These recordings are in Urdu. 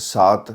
7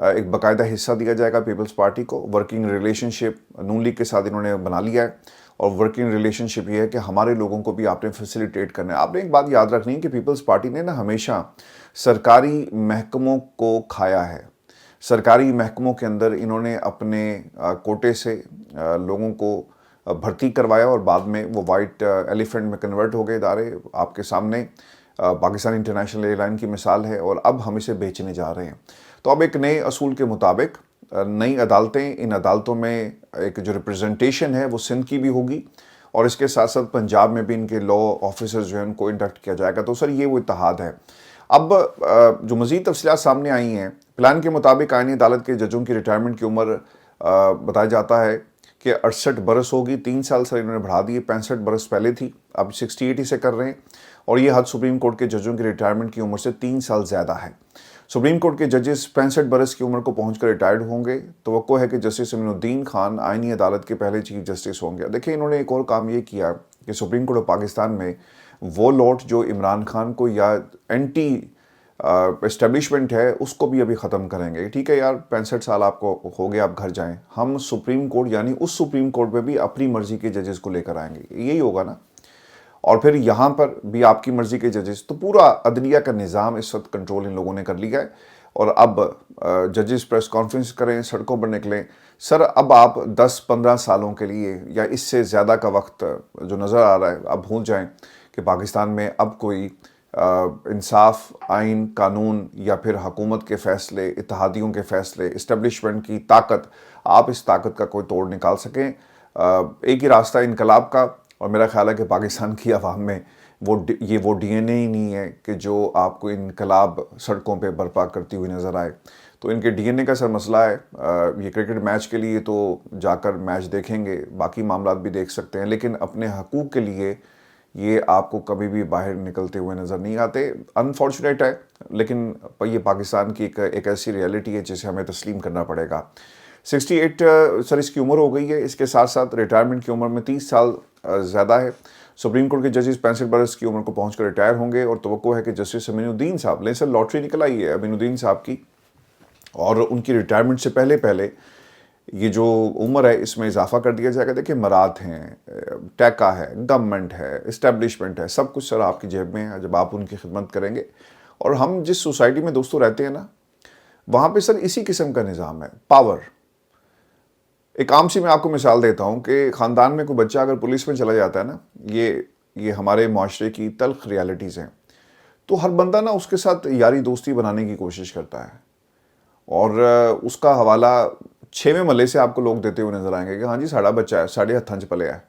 ایک باقاعدہ حصہ دیا جائے گا پیپلز پارٹی کو. ورکنگ ریلیشن شپ نون لیگ کے ساتھ انہوں نے بنا لیا ہے, اور ورکنگ ریلیشن شپ یہ ہے کہ ہمارے لوگوں کو بھی آپ نے فیسیلیٹیٹ کرنا ہے. آپ نے ایک بات یاد رکھنی ہے کہ پیپلز پارٹی نے نا ہمیشہ سرکاری محکموں کو کھایا ہے. سرکاری محکموں کے اندر انہوں نے اپنے کوٹے سے لوگوں کو بھرتی کروایا, اور بعد میں وہ وائٹ ایلیفنٹ میں کنورٹ ہو گئے ادارے. آپ کے سامنے پاکستان انٹرنیشنل ایئر لائن کی مثال ہے, اور اب ہم اسے بیچنے جا رہے ہیں. تو اب ایک نئے اصول کے مطابق نئی عدالتیں, ان عدالتوں میں ایک جو ریپرزنٹیشن ہے وہ سندھ کی بھی ہوگی, اور اس کے ساتھ ساتھ پنجاب میں بھی ان کے لا آفیسرز جو ہیں ان کو انڈکٹ کیا جائے گا. تو سر یہ وہ اتحاد ہے. اب جو مزید تفصیلات سامنے آئی ہیں, پلان کے مطابق آئینی عدالت کے ججوں کی ریٹائرمنٹ کی عمر بتایا جاتا ہے کہ 68 برس ہوگی. 3 سال سر انہوں نے بڑھا دیے, 65 برس پہلے تھی, اب 68 سے کر رہے ہیں, اور یہ حد سپریم کورٹ کے ججوں کی ریٹائرمنٹ کی عمر سے 3 سال زیادہ ہے. سپریم کورٹ کے ججز 65 برس کی عمر کو پہنچ کر ریٹائرڈ ہوں گے. توقع ہے کہ جسٹس امین الدین خان آئینی عدالت کے پہلے چیف جسٹس ہوں گے. دیکھیں انہوں نے ایک اور کام یہ کیا کہ سپریم کورٹ آف پاکستان میں وہ لوٹ جو عمران خان کو یا اینٹی اسٹیبلشمنٹ ہے اس کو بھی ابھی ختم کریں گے. ٹھیک ہے یار, 65 سال آپ کو ہو گیا, آپ گھر جائیں. ہم سپریم کورٹ یعنی اس سپریم کورٹ میں بھی اپنی مرضی کے ججز کو لے کر آئیں گے. یہی ہوگا نا, اور پھر یہاں پر بھی آپ کی مرضی کے ججز. تو پورا عدلیہ کا نظام اس وقت کنٹرول ان لوگوں نے کر لیا ہے, اور اب ججز پریس کانفرنس کریں, سڑکوں پر نکلیں. سر اب آپ 10-15 سالوں کے لیے یا اس سے زیادہ کا وقت جو نظر آ رہا ہے, اب بھول جائیں کہ پاکستان میں اب کوئی انصاف, آئین, قانون یا پھر حکومت کے فیصلے, اتحادیوں کے فیصلے, اسٹیبلشمنٹ کی طاقت, آپ اس طاقت کا کوئی توڑ نکال سکیں. ایک ہی راستہ انقلاب کا, اور میرا خیال ہے کہ پاکستان کی عوام میں وہ ڈی این اے ہی نہیں ہے کہ جو آپ کو انقلاب سڑکوں پہ برپا کرتی ہوئی نظر آئے. تو ان کے ڈی این اے کا سر مسئلہ ہے. یہ کرکٹ میچ کے لیے تو جا کر میچ دیکھیں گے, باقی معاملات بھی دیکھ سکتے ہیں, لیکن اپنے حقوق کے لیے یہ آپ کو کبھی بھی باہر نکلتے ہوئے نظر نہیں آتے. انفارچونیٹ ہے, لیکن یہ پاکستان کی ایک ایسی ریئلٹی ہے جسے ہمیں تسلیم کرنا پڑے گا. 68 سر اس کی عمر ہو گئی ہے. اس کے ساتھ ساتھ ریٹائرمنٹ کی عمر میں 30 سال زیادہ ہے. سپریم کورٹ کے ججز 65 برس کی عمر کو پہنچ کر ریٹائر ہوں گے, اور توقع ہے کہ جسٹس امین الدین صاحب, لیں سر لاٹری نکل آئی ہے امین الدین صاحب کی, اور ان کی ریٹائرمنٹ سے پہلے یہ جو عمر ہے اس میں اضافہ کر دیا جائے گا. دیکھیں مراد ہیں, ٹیکا ہے, گورنمنٹ ہے, اسٹیبلشمنٹ ہے, سب کچھ سر آپ کی جیب میں ہے جب آپ ان کی خدمت کریں گے. اور ہم جس سوسائٹی میں دوستوں رہتے ہیں نا, وہاں پہ سر اسی قسم کا نظام ہے, پاور. ایک عام سی میں آپ کو مثال دیتا ہوں کہ خاندان میں کوئی بچہ اگر پولیس میں چلا جاتا ہے نا, یہ ہمارے معاشرے کی تلخ ریالٹیز ہیں, تو ہر بندہ نا اس کے ساتھ یاری دوستی بنانے کی کوشش کرتا ہے, اور اس کا حوالہ 6ویں محلے سے آپ کو لوگ دیتے ہوئے نظر آئیں گے کہ ہاں جی ساڑا بچہ ہے, ساڑے ہتھاں چ پلیا ہے.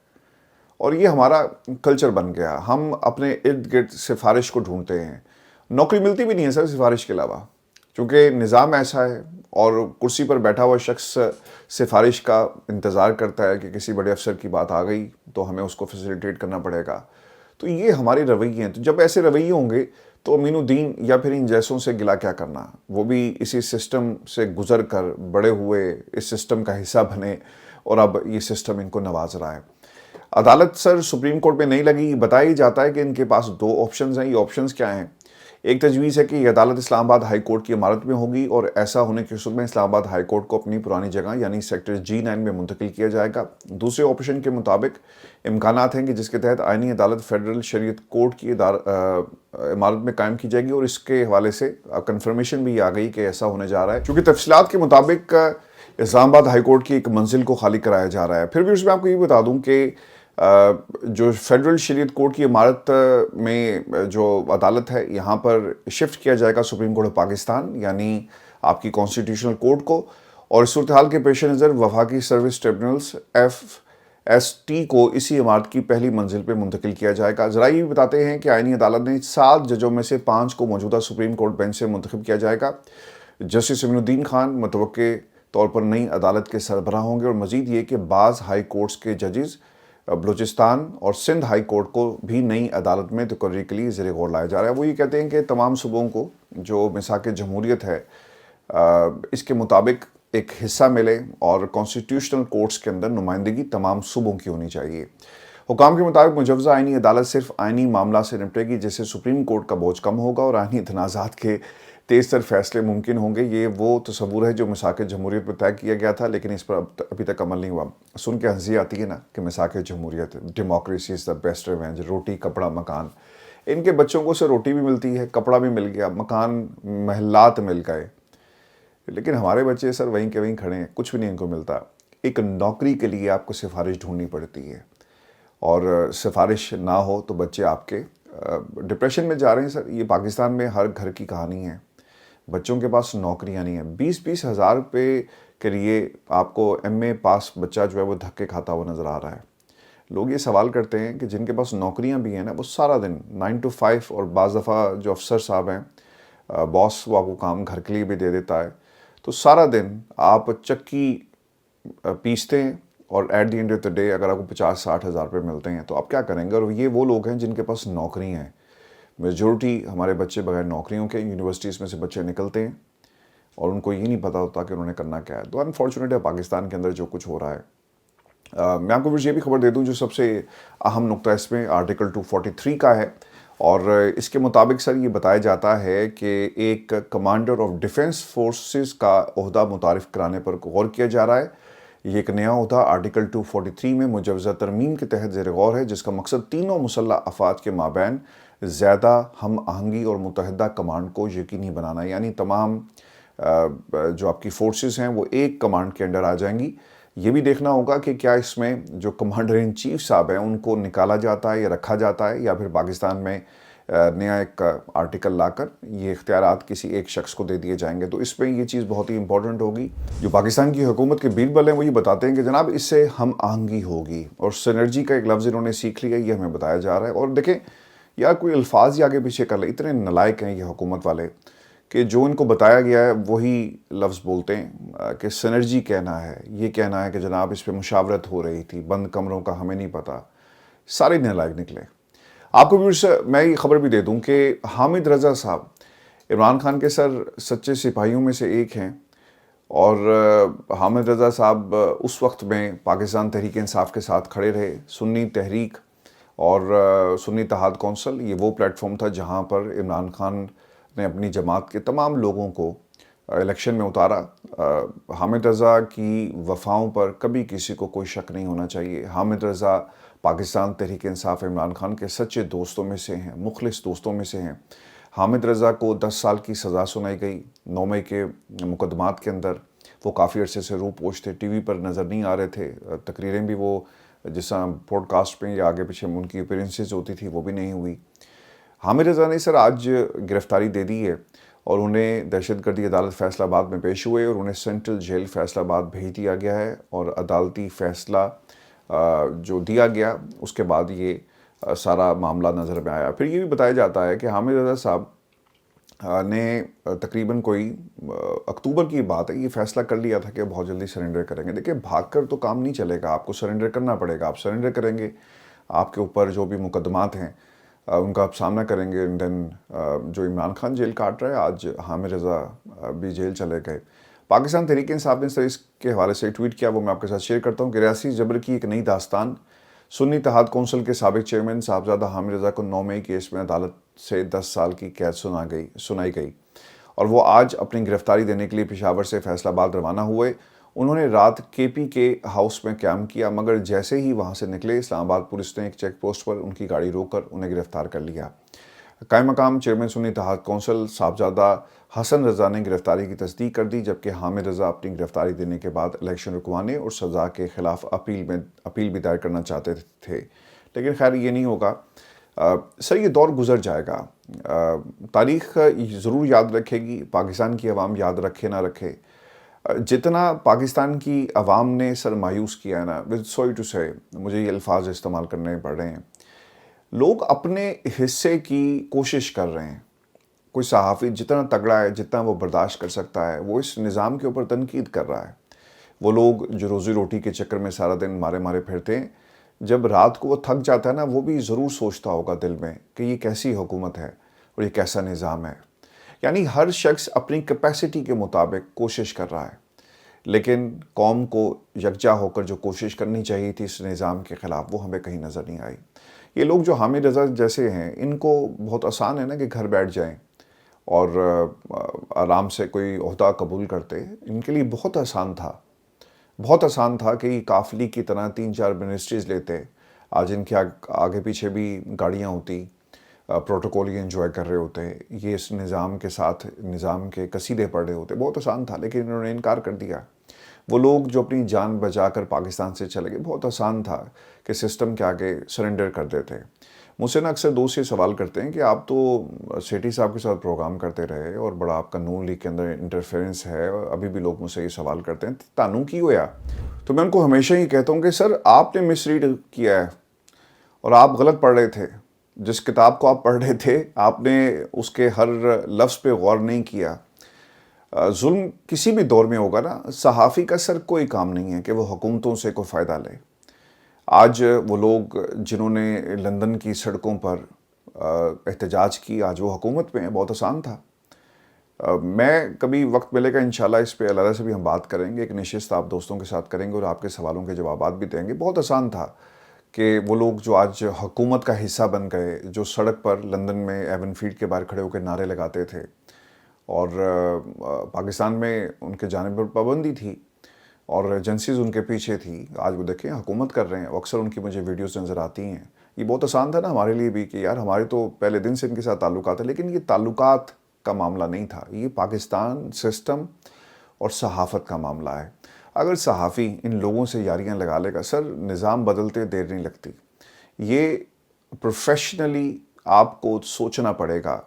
اور یہ ہمارا کلچر بن گیا. ہم اپنے ارد گرد سفارش کو ڈھونڈتے ہیں. نوکری ملتی بھی نہیں ہے سر سفارش کے علاوہ, چونکہ نظام ایسا ہے, اور کرسی پر بیٹھا ہوا شخص سفارش کا انتظار کرتا ہے کہ کسی بڑے افسر کی بات آ گئی تو ہمیں اس کو فیسیلیٹیٹ کرنا پڑے گا. تو یہ ہمارے رویے ہیں. تو جب ایسے رویے ہوں گے تو امین الدین یا پھر ان جیسوں سے گلا کیا کرنا, وہ بھی اسی سسٹم سے گزر کر بڑے ہوئے, اس سسٹم کا حصہ بنے, اور اب یہ سسٹم ان کو نواز رہا ہے. عدالت سر سپریم کورٹ میں نہیں لگی. بتایا ہی جاتا ہے کہ ان کے پاس 2 آپشنز ہیں. یہ آپشنز کیا ہیں؟ ایک تجویز ہے کہ یہ عدالت اسلام آباد ہائی کورٹ کی عمارت میں ہوگی, اور ایسا ہونے کی صورت میں اسلام آباد ہائی کورٹ کو اپنی پرانی جگہ یعنی سیکٹر G9 میں منتقل کیا جائے گا. دوسرے آپشن کے مطابق امکانات ہیں کہ جس کے تحت آئینی عدالت فیڈرل شریعت کورٹ کی عمارت میں قائم کی جائے گی, اور اس کے حوالے سے کنفرمیشن بھی آ گئی کہ ایسا ہونے جا رہا ہے. چونکہ تفصیلات کے مطابق اسلام آباد ہائی کورٹ کی ایک منزل کو خالی کرایا جا رہا ہے. پھر بھی اس میں آپ کو یہ بتا دوں کہ جو فیڈرل شریعت کورٹ کی عمارت میں جو عدالت ہے یہاں پر شفٹ کیا جائے گا سپریم کورٹ آف پاکستان یعنی آپ کی کانسٹیٹیوشنل کورٹ کو, اور اس صورتحال کے پیش نظر وفاقی سروس ٹریبونلز FST کو اسی عمارت کی پہلی منزل پہ منتقل کیا جائے گا. ذرائع یہ بھی بتاتے ہیں کہ آئینی عدالت نے 7 ججوں میں سے 5 کو موجودہ سپریم کورٹ بینچ سے منتخب کیا جائے گا. جسٹس امین الدین خان متوقع طور پر نئی عدالت کے سربراہ ہوں گے, اور مزید یہ کہ بعض ہائی کورٹس کے ججز بلوچستان اور سندھ ہائی کورٹ کو بھی نئی عدالت میں تقرری کے لیے زیر غور لایا جا رہا ہے. وہ یہ کہتے ہیں کہ تمام صوبوں کو جو میثاق جمہوریت ہے اس کے مطابق ایک حصہ ملے, اور کانسٹیٹیوشنل کورٹس کے اندر نمائندگی تمام صوبوں کی ہونی چاہیے. حکام کے مطابق مجوزہ آئینی عدالت صرف آئینی معاملات سے نپٹے گی, جس سے سپریم کورٹ کا بوجھ کم ہوگا اور آئینی تنازعات کے تیز تر فیصلے ممکن ہوں گے، یہ وہ تصور ہے جو مساق جمہوریت میں طے کیا گیا تھا، لیکن اس پر ابھی تک عمل نہیں ہوا۔ سن کے ہنسی آتی ہے نا کہ مساق جمہوریت، democracy is the best revenge, روٹی کپڑا مکان۔ ان کے بچوں کو سے روٹی بھی ملتی ہے، کپڑا بھی مل گیا، مکان محلات مل گئے، لیکن ہمارے بچے سر وہیں کے وہیں کھڑے ہیں، کچھ بھی نہیں ان کو ملتا۔ ایک نوکری کے لیے آپ کو سفارش ڈھونڈنی پڑتی ہے، اور سفارش نہ ہو تو بچے آپ کے ڈپریشن میں جا رہے ہیں سر۔ یہ پاکستان میں ہر گھر کی کہانی ہے، بچوں کے پاس نوکریاں نہیں ہیں۔ 20,000 روپے کے لیے آپ کو ایم اے پاس بچہ جو ہے وہ دھکے کھاتا ہوا نظر آ رہا ہے۔ لوگ یہ سوال کرتے ہیں کہ جن کے پاس نوکریاں بھی ہیں نا، وہ سارا دن 9 to 5، اور بعض دفعہ جو افسر صاحب ہیں، باس وہ آپ کو کام گھر کے لیے بھی دے دیتا ہے، تو سارا دن آپ چکی پیستے ہیں، اور at the end of the day اگر آپ کو 50-60 ہزار روپے ملتے ہیں تو آپ کیا کریں گے؟ اور یہ وہ لوگ ہیں جن کے پاس نوکری ہیں۔ میجورٹی ہمارے بچے بغیر نوکریوں کے یونیورسٹیز میں سے بچے نکلتے ہیں، اور ان کو یہ نہیں پتہ ہوتا کہ انہوں نے کرنا کیا ہے۔ تو انفارچونیٹ ہے پاکستان کے اندر جو کچھ ہو رہا ہے۔ میں آپ کو یہ بھی خبر دے دوں جو سب سے اہم نقطہ اس میں آرٹیکل 243 کا ہے، اور اس کے مطابق سر یہ بتایا جاتا ہے کہ ایک کمانڈر آف ڈیفنس فورسز کا عہدہ متعارف کرانے پر غور کیا جا رہا ہے۔ یہ ایک نیا عہدہ آرٹیکل 243 میں مجوزہ ترمیم کے تحت زیر غور ہے، جس کا مقصد تینوں مسلح افواج کے مابین زیادہ ہم آہنگی اور متحدہ کمانڈ کو یقینی بنانا، یعنی تمام جو آپ کی فورسز ہیں وہ ایک کمانڈ کے انڈر آ جائیں گی۔ یہ بھی دیکھنا ہوگا کہ کیا اس میں جو کمانڈر ان چیف صاحب ہیں ان کو نکالا جاتا ہے یا رکھا جاتا ہے، یا پھر پاکستان میں نیا ایک آرٹیکل لا کر یہ اختیارات کسی ایک شخص کو دے دیے جائیں گے۔ تو اس پہ یہ چیز بہت ہی امپورٹنٹ ہوگی۔ جو پاکستان کی حکومت کے بیربل ہیں وہ یہ بتاتے ہیں کہ جناب اس سے ہم آہنگی ہوگی، اور سینرجی کا ایک لفظ انہوں نے سیکھ لیا، یہ ہمیں بتایا جا رہا ہے۔ اور دیکھیں یار، کوئی الفاظ ہی آگے پیچھے کر لے، اتنے نالائق ہیں یہ حکومت والے کہ جو ان کو بتایا گیا ہے وہی لفظ بولتے ہیں کہ سینرجی کہنا ہے، یہ کہنا ہے کہ جناب اس پہ مشاورت ہو رہی تھی، بند کمروں کا ہمیں نہیں پتہ۔ سارے نالائق نکلے۔ آپ کو بھی میں یہ خبر بھی دے دوں کہ حامد رضا صاحب عمران خان کے سر سچے سپاہیوں میں سے ایک ہیں، اور حامد رضا صاحب اس وقت میں پاکستان تحریک انصاف کے ساتھ کھڑے رہے۔ سنی تحریک اور سنی اتحاد کونسل یہ وہ پلیٹ فارم تھا جہاں پر عمران خان نے اپنی جماعت کے تمام لوگوں کو الیکشن میں اتارا۔ حامد رضا کی وفاؤں پر کبھی کسی کو کوئی شک نہیں ہونا چاہیے۔ حامد رضا پاکستان تحریک انصاف عمران خان کے سچے دوستوں میں سے ہیں، مخلص دوستوں میں سے ہیں۔ حامد رضا کو 10 سال کی سزا سنائی گئی 9 مئی کے مقدمات کے اندر۔ وہ کافی عرصے سے روپوش تھے، ٹی وی پر نظر نہیں آ رہے تھے، تقریریں بھی وہ جس طرح پوڈ کاسٹ پہ یا آگے پیچھے ان کی اپیرنسز ہوتی تھی وہ بھی نہیں ہوئی۔ حامد رضا نے سر آج گرفتاری دے دی ہے، اور انہیں دہشت گردی عدالت فیصل آباد میں پیش ہوئے، اور انہیں سینٹرل جیل فیصل آباد بھیج دیا گیا ہے، اور عدالتی فیصلہ جو دیا گیا اس کے بعد یہ سارا معاملہ نظر میں آیا۔ پھر یہ بھی بتایا جاتا ہے کہ حامد رضا صاحب نے تقریباً کوئی اکتوبر کی بات ہے، یہ فیصلہ کر لیا تھا کہ بہت جلدی سرنڈر کریں گے۔ دیکھیں بھاگ کر تو کام نہیں چلے گا، آپ کو سرنڈر کرنا پڑے گا۔ آپ سرنڈر کریں گے، آپ کے اوپر جو بھی مقدمات ہیں ان کا آپ سامنا کریں گے۔ دین جو عمران خان جیل کاٹ رہا ہے، آج حامد رضا بھی جیل چلے گئے۔ پاکستان تحریک انصاف نے سر اس کے حوالے سے ٹویٹ کیا، وہ میں آپ کے ساتھ شیئر کرتا ہوں کہ ریاسی جبر کی ایک نئی داستان۔ سنی اتحاد کونسل کے سابق چیئرمین صاحبزادہ حامد رضا کو 9 مئی کیس میں عدالت سے 10 سال کی قید سنائی گئی، اور وہ آج اپنی گرفتاری دینے کے لیے پشاور سے فیصل آباد روانہ ہوئے۔ انہوں نے رات کے پی کے ہاؤس میں قیام کیا، مگر جیسے ہی وہاں سے نکلے اسلام آباد پولیس نے ایک چیک پوسٹ پر ان کی گاڑی روک کر انہیں گرفتار کر لیا۔ قائم مقام چیئرمین سنی اتحاد کونسل صاحبزادہ حسن رضا نے گرفتاری کی تصدیق کر دی، جبکہ حامد رضا اپنی گرفتاری دینے کے بعد الیکشن رکوانے اور سزا کے خلاف اپیل بھی دائر کرنا چاہتے تھے، لیکن خیر یہ نہیں ہوگا۔ سر یہ دور گزر جائے گا، تاریخ ضرور یاد رکھے گی، پاکستان کی عوام یاد رکھے نہ رکھے۔ جتنا پاکستان کی عوام نے سر مایوس کیا ہے نا، سوری ٹو سے مجھے یہ الفاظ استعمال کرنے پڑ رہے ہیں، لوگ اپنے حصے کی کوشش کر رہے ہیں۔ کوئی صحافی جتنا تگڑا ہے، جتنا وہ برداشت کر سکتا ہے، وہ اس نظام کے اوپر تنقید کر رہا ہے۔ وہ لوگ جو روزی روٹی کے چکر میں سارا دن مارے پھرتے ہیں، جب رات کو وہ تھک جاتا ہے نا، وہ بھی ضرور سوچتا ہوگا دل میں کہ یہ کیسی حکومت ہے اور یہ کیسا نظام ہے۔ یعنی ہر شخص اپنی کیپیسٹی کے مطابق کوشش کر رہا ہے، لیکن قوم کو یکجا ہو کر جو کوشش کرنی چاہیے تھی اس نظام کے خلاف، وہ ہمیں کہیں نظر نہیں آئی۔ یہ لوگ جو حامد رضا جیسے ہیں، ان کو بہت آسان ہے نا کہ گھر بیٹھ جائیں اور آرام سے کوئی عہدہ قبول کرتے. ان کے لیے بہت آسان تھا کہ یہ قافلے کی طرح 3-4 منسٹریز لیتے. آج ان کے آگے پیچھے بھی گاڑیاں ہوتی, پروٹوکول یہ انجوائے کر رہے ہوتے, یہ اس نظام کے ساتھ نظام کے قصیدے پڑھ رہے ہوتے. بہت آسان تھا, لیکن انہوں نے انکار کر دیا. وہ لوگ جو اپنی جان بچا کر پاکستان سے چلے گئے, بہت آسان تھا کہ سسٹم کے آگے سرنڈر کر دیتے. مجھ سے نا اکثر دوست یہ سوال کرتے ہیں کہ آپ تو سیٹھی صاحب کے ساتھ پروگرام کرتے رہے اور بڑا آپ کا نون لیگ کے اندر انٹرفیرنس ہے, اور ابھی بھی لوگ مجھ سے یہ سوال کرتے ہیں تانوں کی ہویا. تو میں ان کو ہمیشہ ہی کہتا ہوں کہ سر آپ نے مس ریڈ کیا ہے اور آپ غلط پڑھ رہے تھے. جس کتاب کو آپ پڑھ رہے تھے آپ نے اس کے ہر لفظ پہ غور نہیں کیا. ظلم کسی بھی دور میں ہوگا نا, صحافی کا سر کوئی کام نہیں ہے کہ وہ حکومتوں سے کوئی فائدہ لے. آج وہ لوگ جنہوں نے لندن کی سڑکوں پر احتجاج کی, آج وہ حکومت میں ہیں. بہت آسان تھا. میں کبھی وقت ملے گا انشاءاللہ اس پہ علیحدہ سے بھی ہم بات کریں گے, ایک نشست آپ دوستوں کے ساتھ کریں گے اور آپ کے سوالوں کے جوابات بھی دیں گے. بہت آسان تھا کہ وہ لوگ جو آج حکومت کا حصہ بن گئے, جو سڑک پر لندن میں ایون فیلڈ کے باہر کھڑے ہو کے نعرے لگاتے تھے, اور پاکستان میں ان کے جانب پر پابندی تھی اور ایجنسیز ان کے پیچھے تھی, آج وہ دیکھیں حکومت کر رہے ہیں. اکثر ان کی مجھے ویڈیوز نظر آتی ہیں. یہ بہت آسان تھا نا ہمارے لیے بھی کہ یار ہمارے تو پہلے دن سے ان کے ساتھ تعلقات ہیں, لیکن یہ تعلقات کا معاملہ نہیں تھا, یہ پاکستان سسٹم اور صحافت کا معاملہ ہے. اگر صحافی ان لوگوں سے یاریاں لگا لے گا, سر نظام بدلتے دیر نہیں لگتی. یہ پروفیشنلی آپ کو سوچنا پڑے گا,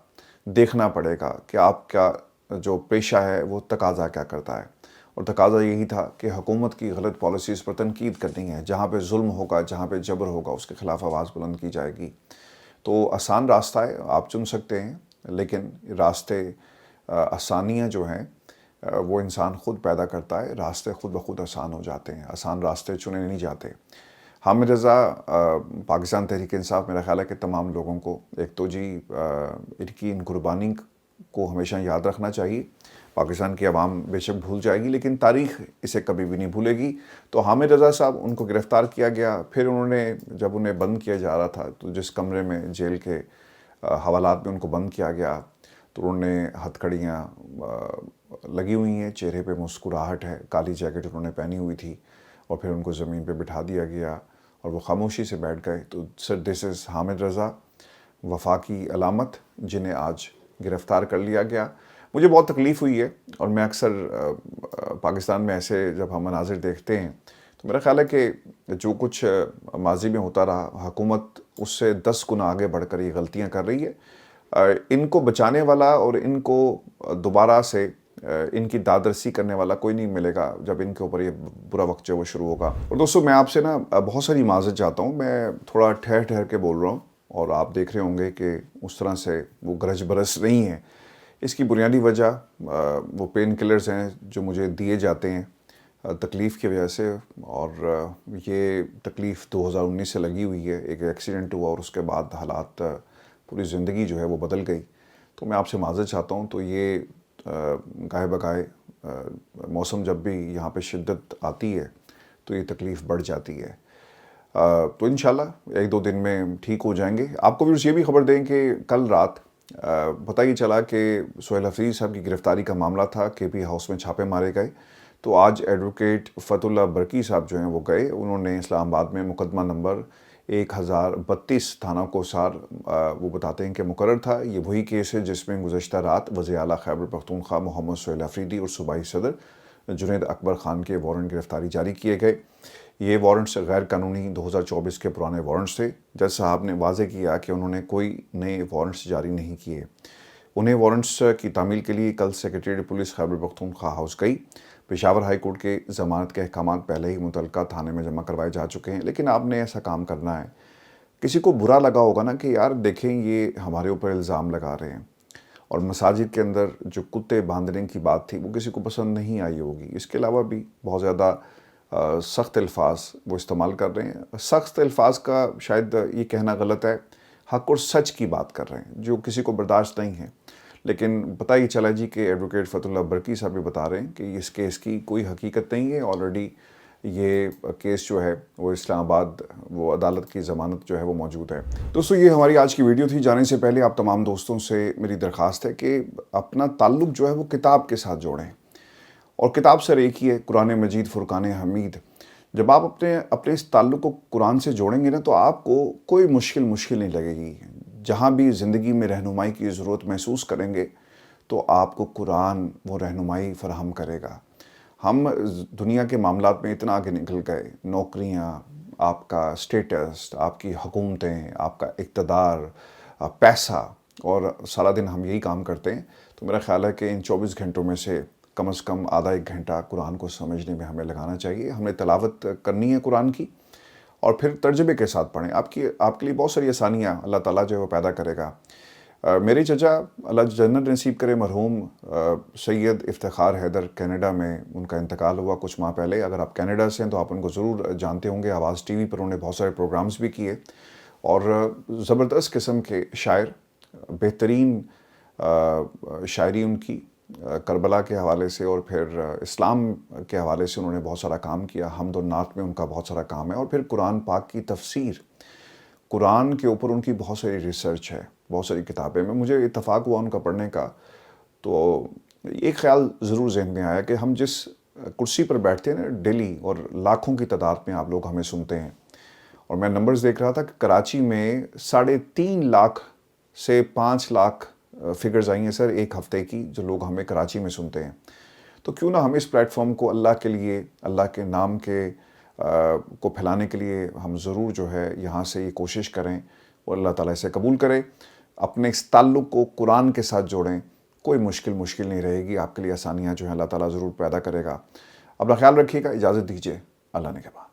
دیکھنا پڑے گا کہ آپ کا جو پیشہ ہے وہ تقاضا کیا کرتا ہے. اور تقاضا یہی تھا کہ حکومت کی غلط پالیسیز پر تنقید کرنی ہے. جہاں پہ ظلم ہوگا, جہاں پہ جبر ہوگا, اس کے خلاف آواز بلند کی جائے گی. تو آسان راستہ ہے, آپ چن سکتے ہیں, لیکن راستے آسانیاں جو ہیں وہ انسان خود پیدا کرتا ہے. راستے خود بخود آسان ہو جاتے ہیں, آسان راستے چنے نہیں جاتے. حامد رضا, پاکستان تحریک انصاف, میرا خیال ہے کہ تمام لوگوں کو ایک تو جی ان کی ان قربانی کو ہمیشہ یاد رکھنا چاہیے. پاکستان کی عوام بے شک بھول جائے گی, لیکن تاریخ اسے کبھی بھی نہیں بھولے گی. تو حامد رضا صاحب, ان کو گرفتار کیا گیا, پھر انہوں نے جب انہیں بند کیا جا رہا تھا تو جس کمرے میں جیل کے حوالات میں ان کو بند کیا گیا, تو انہوں نے ہتھ کڑیاں لگی ہوئی ہیں, چہرے پہ مسکراہٹ ہے, کالی جیکٹ انہوں نے پہنی ہوئی تھی, اور پھر ان کو زمین پہ بٹھا دیا گیا اور وہ خاموشی سے بیٹھ گئے. تو سر دس از حامد رضا, وفاقی علامت, جنہیں آج گرفتار کر لیا گیا. مجھے بہت تکلیف ہوئی ہے, اور میں اکثر پاکستان میں ایسے جب ہم مناظر دیکھتے ہیں تو میرا خیال ہے کہ جو کچھ ماضی میں ہوتا رہا, حکومت اس سے 10 گنا آگے بڑھ کر یہ غلطیاں کر رہی ہے. ان کو بچانے والا اور ان کو دوبارہ سے ان کی دادرسی کرنے والا کوئی نہیں ملے گا جب ان کے اوپر یہ برا وقت جو وہ شروع ہوگا. اور دوستو, میں آپ سے نا بہت ساری معذرت چاہتا ہوں, میں تھوڑا ٹھہر کے بول رہا ہوں, اور آپ دیکھ رہے ہوں گے کہ اس طرح سے وہ گرج برس نہیں ہے. اس کی بنیادی وجہ وہ پین کلرز ہیں جو مجھے دیے جاتے ہیں تکلیف کی وجہ سے, اور یہ تکلیف 2019 سے لگی ہوئی ہے. ایک ایکسیڈنٹ ہوا اور اس کے بعد حالات, پوری زندگی جو ہے وہ بدل گئی. تو میں آپ سے معذرت چاہتا ہوں. تو یہ گائے بگائے موسم جب بھی یہاں پہ شدت آتی ہے تو یہ تکلیف بڑھ جاتی ہے. تو انشاءاللہ 1-2 دن میں ٹھیک ہو جائیں گے. آپ کو بھی یہ بھی خبر دیں کہ کل رات پتہ ہی چلا کہ سہیل حفیظ صاحب کی گرفتاری کا معاملہ تھا, کے پی ہاؤس میں چھاپے مارے گئے. تو آج ایڈوکیٹ فتح اللہ برکی صاحب جو ہیں وہ گئے, انہوں نے اسلام آباد میں مقدمہ نمبر 1032 تھانہ کوثار وہ بتاتے ہیں کہ مقرر تھا. یہ وہی کیس ہے جس میں گزشتہ رات وزیر اعلیٰ خیبر پختونخوا محمد سہیل آفریدی اور صوبائی صدر جنید اکبر خان کے وارنٹ گرفتاری جاری کیے گئے. یہ وارنٹس غیر قانونی 2024 کے پرانے وارنٹس تھے. جج صاحب نے واضح کیا کہ انہوں نے کوئی نئے وارنٹس جاری نہیں کیے. انہیں وارنٹس کی تعمیل کے لیے کل secretariat police Khyber Pakhtunkhwa house گئی. پشاور ہائی کورٹ کے ضمانت کے احکامات پہلے ہی متعلقہ تھانے میں جمع کروائے جا چکے ہیں, لیکن آپ نے ایسا کام کرنا ہے. کسی کو برا لگا ہوگا نا کہ یار دیکھیں یہ ہمارے اوپر الزام لگا رہے ہیں, اور مساجد کے اندر جو کتے باندھنے کی بات تھی وہ کسی کو پسند نہیں آئی ہوگی. اس کے علاوہ بھی بہت زیادہ سخت الفاظ وہ استعمال کر رہے ہیں. سخت الفاظ کا شاید یہ کہنا غلط ہے, حق اور سچ کی بات کر رہے ہیں جو کسی کو برداشت نہیں ہے. لیکن پتہ ہی چلا جی کہ ایڈوکیٹ فتح اللہ برکی صاحب بھی بتا رہے ہیں کہ اس کیس کی کوئی حقیقت نہیں ہے. آلریڈی یہ کیس جو ہے وہ اسلام آباد وہ عدالت کی ضمانت جو ہے وہ موجود ہے۔ دوستو یہ ہماری آج کی ویڈیو تھی۔ جانے سے پہلے آپ تمام دوستوں سے میری درخواست ہے کہ اپنا تعلق جو ہے وہ کتاب کے ساتھ جوڑیں، اور کتاب سر ایک ہی ہے، قرآن مجید فرقان حمید۔ جب آپ اپنے اس تعلق کو قرآن سے جوڑیں گے نا تو آپ کو کوئی مشکل نہیں لگے گی۔ جہاں بھی زندگی میں رہنمائی کی ضرورت محسوس کریں گے تو آپ کو قرآن وہ رہنمائی فراہم کرے گا۔ ہم دنیا کے معاملات میں اتنا آگے نکل گئے، نوکریاں، آپ کا اسٹیٹس، آپ کی حکومتیں، آپ کا اقتدار، پیسہ، اور سارا دن ہم یہی کام کرتے ہیں۔ تو میرا خیال ہے کہ ان 24 گھنٹوں میں سے کم از کم آدھا ایک گھنٹہ قرآن کو سمجھنے میں ہمیں لگانا چاہیے۔ ہمیں تلاوت کرنی ہے قرآن کی، اور پھر ترجمے کے ساتھ پڑھیں۔ آپ کے لیے بہت ساری آسانیاں اللہ تعالیٰ جو ہے وہ پیدا کرے گا۔ میرے چچا اللہ جنت نصیب کرے مرحوم سید افتخار حیدر کینیڈا میں ان کا انتقال ہوا کچھ ماہ پہلے۔ اگر آپ کینیڈا سے ہیں تو آپ ان کو ضرور جانتے ہوں گے۔ آواز ٹی وی پر انہوں نے بہت سارے پروگرامز بھی کیے، اور زبردست قسم کے شاعر، بہترین شاعری ان کی کربلا کے حوالے سے اور پھر اسلام کے حوالے سے انہوں نے بہت سارا کام کیا۔ حمد و نعت میں ان کا بہت سارا کام ہے، اور پھر قرآن پاک کی تفسیر، قرآن کے اوپر ان کی بہت ساری ریسرچ ہے، بہت ساری کتابیں میں مجھے اتفاق ہوا ان کا پڑھنے کا۔ تو ایک خیال ضرور ذہن میں آیا کہ ہم جس کرسی پر بیٹھتے ہیں نا ڈیلی، اور لاکھوں کی تعداد میں آپ لوگ ہمیں سنتے ہیں، اور میں نمبرز دیکھ رہا تھا کہ کراچی میں 3.5 لاکھ سے 5 لاکھ فگرز آئی ہیں سر ایک ہفتے کی، جو لوگ ہمیں کراچی میں سنتے ہیں۔ تو کیوں نہ ہم اس پلیٹ فارم کو اللہ کے لیے، اللہ کے نام کو پھیلانے کے لیے ہم ضرور جو ہے یہاں سے یہ کوشش کریں، اور اللہ تعالیٰ اسے قبول کرے۔ اپنے اس تعلق کو قرآن کے ساتھ جوڑیں، کوئی مشکل نہیں رہے گی، آپ کے لیے آسانیاں جو ہیں اللہ تعالیٰ ضرور پیدا کرے گا۔ اپنا خیال رکھیے گا، اجازت دیجیے، اللہ نے کہا۔